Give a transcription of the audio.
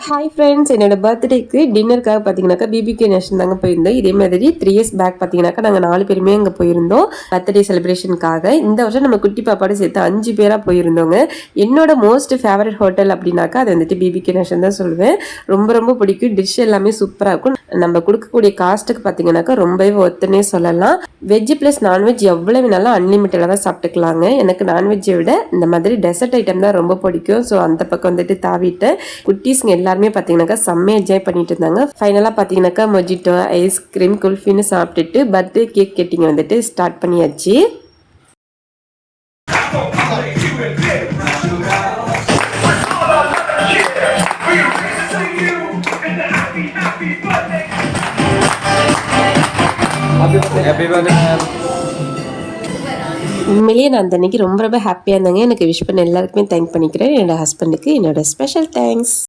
Hi friends, என்னோட பர்த்டேக்கு டின்னருக்காக பார்த்தீங்கன்னாக்கா பிபிகே நேஷன் தாங்க போயிருந்தோம். இதே மாதிரி 3 இயர்ஸ் பேக் பார்த்தீங்கன்னாக்கா நாங்கள் 4 பேருமே அங்கே போயிருந்தோம் பர்த்டே செலிப்ரேஷனுக்காக. இந்த வருஷம் நம்ம குட்டி பாப்பாடு சேர்த்து 5 பேராக போயிருந்தோங்க. என்னோட மோஸ்ட் ஃபேவரட் ஹோட்டல் அப்படின்னாக்கா அது வந்துட்டு பிபிகே நேஷன் தான் சொல்லுவேன். ரொம்ப ரொம்ப பிடிக்கும். டிஷ் எல்லாமே சூப்பராக இருக்கும். நம்ம கொடுக்கக்கூடிய காஸ்ட்டுக்கு பார்த்தீங்கன்னாக்கா ரொம்பவே ஒத்துனே சொல்லலாம். வெஜ் ப்ளஸ் நான்வெஜ் எவ்வளவு வேணாலும் அன்லிமிட்டடாக தான் சாப்பிட்டுக்கலாங்க. எனக்கு நான்வெஜ்ஜை விட இந்த மாதிரி டெசர்ட் ஐட்டம் தான் ரொம்ப பிடிக்கும். ஸோ அந்த பக்கம் வந்துட்டு தாவிட்டேன். குட்டீஸ்ங்க எல்லாருமே பார்த்தீங்கன்னாக்கா செம்மையாக என்ஜாய் பண்ணிட்டு இருந்தாங்க. ஃபைனலாக பார்த்தீங்கன்னாக்கா மொஜிட்டோ, ஐஸ்கிரீம், குல்ஃபின்னு சாப்பிட்டுட்டு பர்த்டே கேக் கட்டிங் வந்துட்டு ஸ்டார்ட் பண்ணியாச்சு. உண்மையிலேயே நான் அந்த அன்னைக்கு ரொம்ப ரொம்ப ஹாப்பியாக இருந்தாங்க. எனக்கு விஷ் பண்ண எல்லாருக்குமே தேங்க் பண்ணிக்கிறேன். என்னோட ஹஸ்பண்டுக்கு என்னோட ஸ்பெஷல் தேங்க்ஸ்.